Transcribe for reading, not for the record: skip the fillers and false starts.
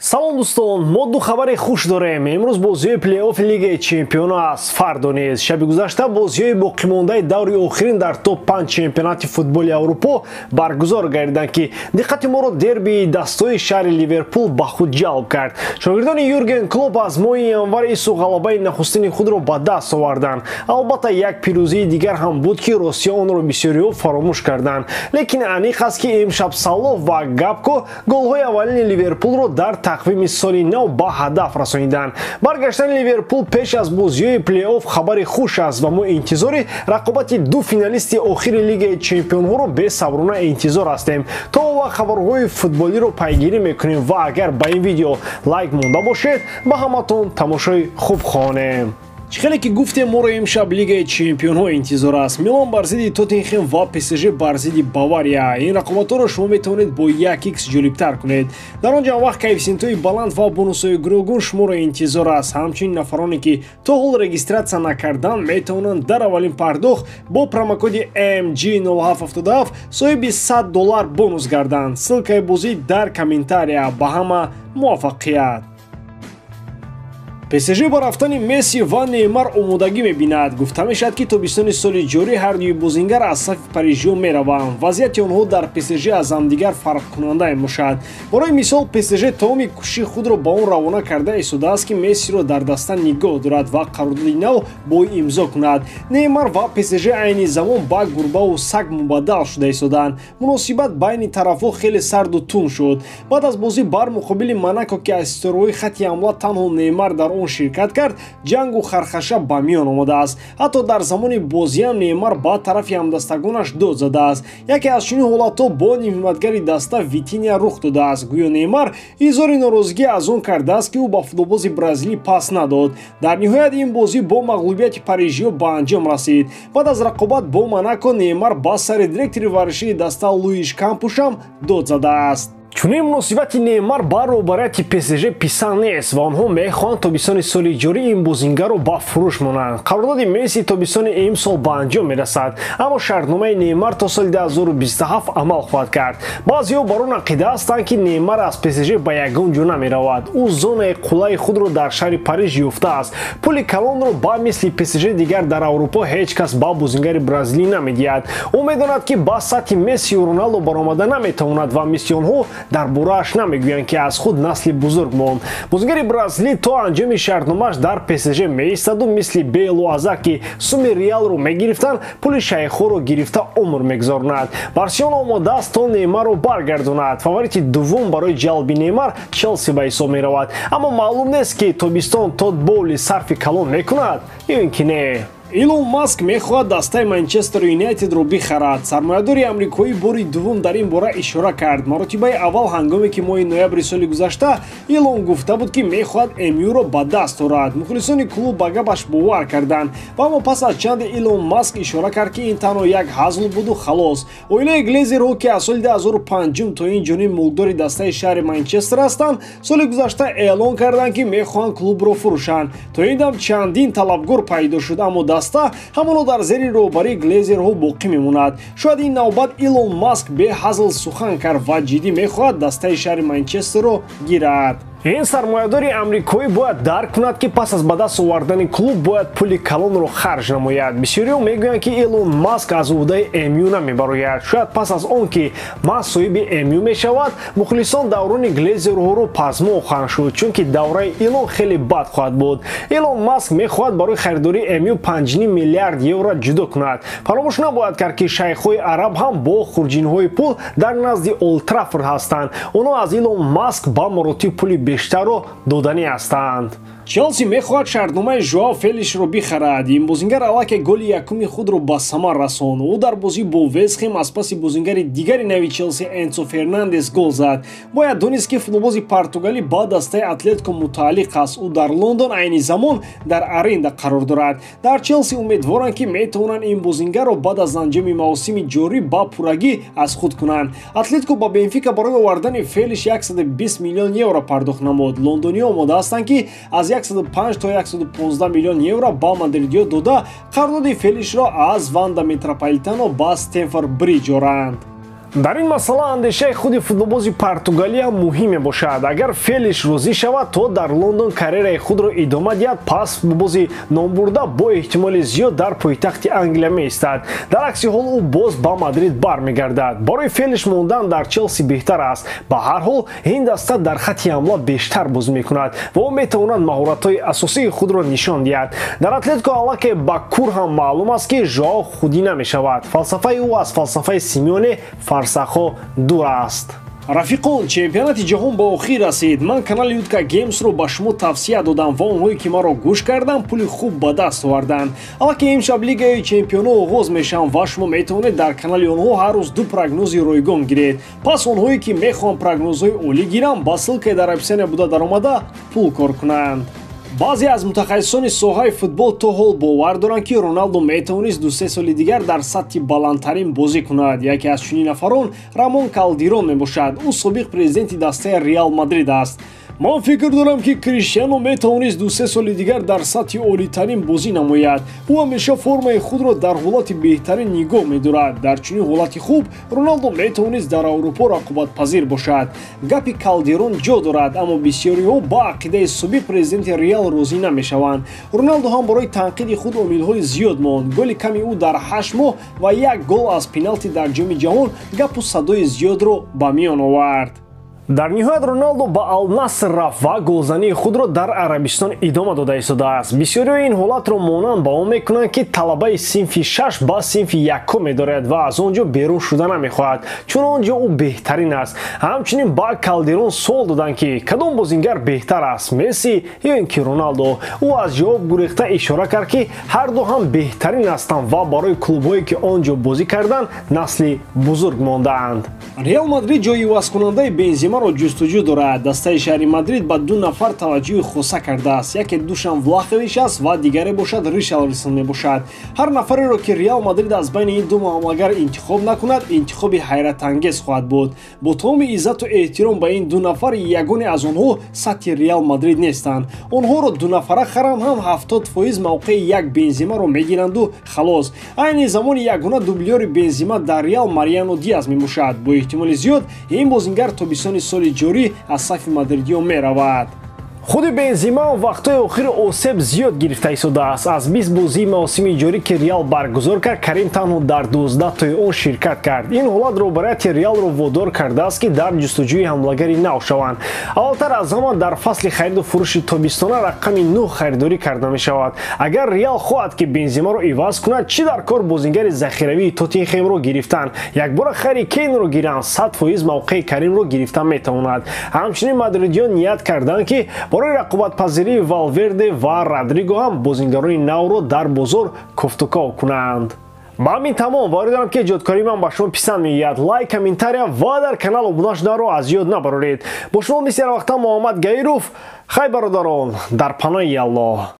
салом дӯстон, мо ду хабари хуш дорем. имрӯз бозиҳои плей-оффи лигаи чемпионҳо аст. фардо низ шаби гузашта бозиҳои боқимондаи даври охирин дар топ 5 чемпионати футболи аврупо баргузор гардиданд ки диққати моро дербии дастаҳои шаҳри ливерпул ба худ ҷалб кард. шогирдони юрген клоп аз моҳи январ ису ғалабаи нахустини худро ба даст оварданд. албатта як пирӯзии дигар ҳам буд ки ростиҳо онро бисёриҳо фаромӯш карданд. лекин аниқ аст ки имшаб салоҳ ва гапко голҳои аввалини ливерпулро дар тақвими соли нав ба ҳадаф расониданд. баргаштани ливерпул пеш аз бозиҳои плей-офф хабари хуш аст ва мо интизори рақобати ду финалисти охири лигаи чемпионҳоро бесаброна интизор ҳастем. то он вақт хабарҳои футболиро пайгирӣ мекунем ва агар ба ин видео лайк монда бошед ба ҳаматон тамошои хуб хоҳонем. чӣ хеле ки гуфтем моро имшаб лигаи чемпионҳо интизор аст. милон бар зидди тоттенхем ва псж бар зидди бавария. ин рақобатҳоро шумо метавонед бо 1x ҷолибтар кунед. дар он ҷамъ вақт коэффициентҳои баланд ва бонусҳои гуногун шуморо интизор аст. ҳамчунин нафароне ки то ҳол регистратсия накарданд метавонанд дар аввалин пардохт бо промокоди MG0777 соҳиби $100 бонус гарданд. ссилкаи бозӣ дар комментария. ба ҳама муваффақият. псж ба рафтани месси ва неймар омодагӣ мебинад. гуфта мешавад ки тобистони соли ҷорӣ ҳар дуи бозингар аз сафи парижиҳо мераванд. вазъияти онҳо дар псж аз ҳамдигар фарқкунанда мебошад. барои мисол псж таоми кӯшиши худро ба он равона карда истодааст ки мессиро дар даста нигоҳ дорад ва қарордоди нав бо ӯ имзо кунад. неймар ва псж айни замон ба гурбаву саг мубаддал шуда истоданд. муносибат байни тарафҳо хеле сарду тун шуд. баъд аз бозӣ бар муқобили монако ки аз ситораҳои хатти ҳамла танҳо неймар дар он ширкат кард, ҷангу хархаша ба миён омадааст. ҳатто дар замони бозиам неймар ба тарафи ҳамдастагонаш дод задааст. яке аз чунин ҳолатҳо бо нимҳиматгари даста витиния рух додааст. гӯё неймар изҳори норозигӣ аз он кардааст ки ӯ ба футболбози бразилӣ пас надод. дар ниҳоят ин бозӣ бо мағлубияти парижиҳо ба анҷом расид. баъд аз рақобат бо монако неймар ба сари директори варзишии даста луиш кампушам дод задааст. чунин муносибати неймар ба роҳбарияти псж писанд нест ва онҳо мехоҳанд тобистони соли ҷорӣ ин бозингарро ба фурӯш монанд. қарордоди месси тобистони имсол ба анҷом мерасад, аммо шартномаи неймар то соли 2027 амал хоҳад кард. баъзеҳо бар он ақида ҳастанд ки неймар аз псж ба ягон ҷо намеравад. ӯ зонаи қуллаи худро дар шаҳри париж ёфтааст. пули калонро ба мисли псж дигар дар аврупо ҳеҷ кас ба бозингари бразилӣ намедиҳад. ӯ медонад ки ба сатҳи мессию роналдо баромада наметавонад ва мисли онҳо дар борааш намегӯянд ки аз худ насли бузург монд. бозингари бразилӣ то анҷоми шартномааш дар псж меистоду мисли бейлу азар ки суми реалро мегирифтанд, пули шайхҳоро гирифта умр мегузаронад. барселона омодааст то неймарро баргардонад. фаворити дуввум барои ҷалби неймар челси ба ҳисоб меравад, аммо маълум нест ки тобистон Тодд Боули сарфи калон мекунад ё ин ки не. илон маск мехоҳад дастаи манчестер юнайтедро бихарад. сармоядори амрикоӣ бори дуввум дар ин бора ишора кард. маротибаи аввал ҳангоме ки моҳи ноябри соли гузашта илон гуфта буд ки мехоҳад мюро ба даст орад. мухлисони клуб ба гапаш бовар карданд ва аммо пас аз чанде илон маск ишора кард ки ин танҳо як ҳазл буду халос. оилаи глезерҳо ки аз соли 2005 то ин ҷониб мулкдори дастаи шаҳри манчестер ҳастанд, соли гузашта эълон карданд ки мехоҳанд клубро фурӯшанд. то ин дам чандин талабгор пайдо шуд, аммо ҳамоно дар зери роҳбарии глезерҳо боқӣ мемонад. шояд ин навбат илон маск беҳазл сухан кард ва ҷиддӣ мехоҳад дастаи шаҳри манчестерро гирад. ин сармоядори амрикоӣ бояд дарк кунад ки пас аз ба даст овардани клуб бояд пули калонро харҷ намояд. бисёриҳо мегӯянд ки илон маск аз ӯҳдаи мю намебарояд. шояд пас аз он ки маск соҳиби мю мешавад, мухлисон даврони глезерҳоро пазмоқ хоҳанд шуд, чунки давраи илон хеле бад хоҳад буд. илон маск мехоҳад барои харидори мю 5 миллиард евро ҷудо кунад. фаромӯш набояд кард ки шайхҳои араб ҳам бо хурҷинҳои пул дар назди Олд Траффорд ҳастанд. онҳо аз илон маск ба маротиб пули бештарро доданӣ ҳастанд. челси мехоҳад шартномаи жоао фелишро бихарад. ин бозингар аллакай голи якуми худро ба самар расон. ӯ дар бозӣ бо вестхэм аз паси бозингари дигари нави челси Энцо Фернандес гол зад. бояд донист ки футболбози португалӣ ба дастаи атлетико мутааллиқ аст. ӯ дар лондон айни замон дар аренда қарор дорад. дар челси умедворанд ки метавонанд ин бозингарро баъд аз анҷоми мавсими ҷорӣ ба пуррагӣ аз худ кунанд. атлетико ба бенфика барои овардани фелиш 120 миллион евро пардохт намуд. лондониҳо омода ҳастанд ки аз 105 то 115 миллион евро ба мадридиё дода қарордоди фелишро аз Ванда Метрополитано ба Стенфорд Бриҷ оранд. дар ин масъала андешаи худи футболбози Португалия муҳим мебошад. Агар фелиш розӣ шавад то дар Лондон карьераи худро идома диҳад, пас футболбози номбурда бо эҳтимоли зиёд дар пойтахти Англия меистад. Дар акси ҳол ӯ боз ба Мадрид бармегардад. Барои фелиш мондан дар Челси беҳтар аст. Ба ҳар ҳол ин даста дар хатти ҳамла бештар бозӣ мекунад ва ӯ метавонад маҳоратҳои асосии худро нишон диҳад. Дар Атлетико аллакай Бакур ҳам маълум аст ки Жоао худӣ намешавад. Фалсафаи ӯ аз фалсафаи Симеоне фарсахҳо дур аст. рафиқон, чемпионати ҷаҳон ба охир расид. Ман канали Ютка Геймсро ба шумо тавсия додам ва онҳое ки маро гӯш кардан пули хуб ба даст оварданд. Аллакай имшаб Лигаи Чемпионҳо оғоз мешаванд ва шумо метавонед дар канали онҳо ҳар рӯз ду прогнози ройгон гиред. Пас онҳое ки мехоҳанд прогнозҳои олӣ гиранд, ба ссилкаи дар описания буда даромада пул кор кунанд. баъзе аз мутахассисони соҳаи футбол то ҳол бовар доранд ки Роналдо метавонист 2-3 соли дигар дар сатҳи баландтарин бозӣ кунад. Яке аз чунин нафарон Рамон Калдерон мебошад. ӯ собиқ президенти дастаи Реал Мадрид аст. ман фикр дорам ки Криштиано метавонист 2-3 соли дигар дар сатҳи олитарин бозӣ намояд. ӯ ҳамеша формаи худро дар ҳолати беҳтарин нигоҳ медорад. дар чунин ҳолати хуб Роналдо метавонист дар Аврупо рақобатпазир бошад. гапи Калдерон ҷо дорад, аммо бисёриҳо ба ақидаи собиқ президенти Реал розӣ намешаванд. Роналдо ҳам барои танқиди худ омилҳои зиёд монд. голи ками ӯ дар 8 моҳ ва 1 гол аз пеналти дар ҷоми ҷаҳон гапу садои зиёдро ба миён овард. дар ниҳоят Роналдо ба Ал-Наср рафт ва голзании худро дар Арабистон идома дода истодааст. бисёриҳо ин ҳолатро монанд ба он мекунанд ки талабаи синфи 6 ба синфи 1 медорад ва аз он ҷо берун шуда намехоҳад, чун он ҷо ӯ беҳтарин аст. ҳамчунин ба Калдерон суол доданд ки кадом бозингар беҳтар аст, Месси ё ин ки Роналдо. ӯ аз ҷавоб гурехта ишора кард ки ҳарду ҳам беҳтарин ҳастанд ва барои клубҳое ки он ҷо бозӣ карданд насли бузург мондаанд. Реал Мадрид ҷойи ивазкунандаи Бенземаро ҷустуҷӯ дорад. дастаи шаҳри Мадрид ба ду нафар таваҷҷӯҳи хоса кардааст. яке Душан Влахович аст ва дигаре бошад Ришарлисон мебошад. ҳар нафареро ки Реал Мадрид аз байни ин ду маъмулагар интихоб накунад, интихоби ҳайратангез хоҳад буд. бо тамоми иззату эҳтиром ба ин ду нафар, ягоне аз онҳо сатҳи Реал Мадрид нестанд. онҳоро дунафара харам ҳам 70% мавқеи як Бенземаро мегиранду халос. айни замони ягона дублёри Бензема дар Реал Мариано Диаз мебошад. бо эҳтимоли зиёд ин бозингар тобистони соли ҷорӣ аз сафи мадридиён меравад. худи Бензема вақтҳои охири осеб зиёд гирифта истодааст. аз 20 бозии мавсими ҷорӣ ки Реал баргузор кард, Карим танҳо дар 12-тои он ширкат кард. ин ҳолат роҳбарияти Реалро водор кардааст ки дар ҷустуҷӯи ҳамлагари нав шаванд. аввалтар аз ҳама дар фасли хариду фурӯши тобистона рақами 9 харидорӣ карда мешавад. агар Реал хоҳад ки Бенземаро иваз кунад, чӣ дар кор бозингари захиравии Тоттенхемро гирифтан? якбора Харри Кейнро гиранд, 100% мавқеи Каримро гирифтан метавонад. ҳамчунин мадридиён ният карданд ки барои рақобатпазирии Валверде ва Родриго ҳам бозингарони навро дар бозор кофтуков кунанд. ба ҳамин тамом варид дорам ки ҷодкории ман ба шумо писанд меояд. лайк, комментария ва дар канал обуна шуданро аз ёд набароред. бо шумо мисли ҳар вақта Муҳаммад Гаиров. хай бародарон, дар паноҳи Аллоҳ.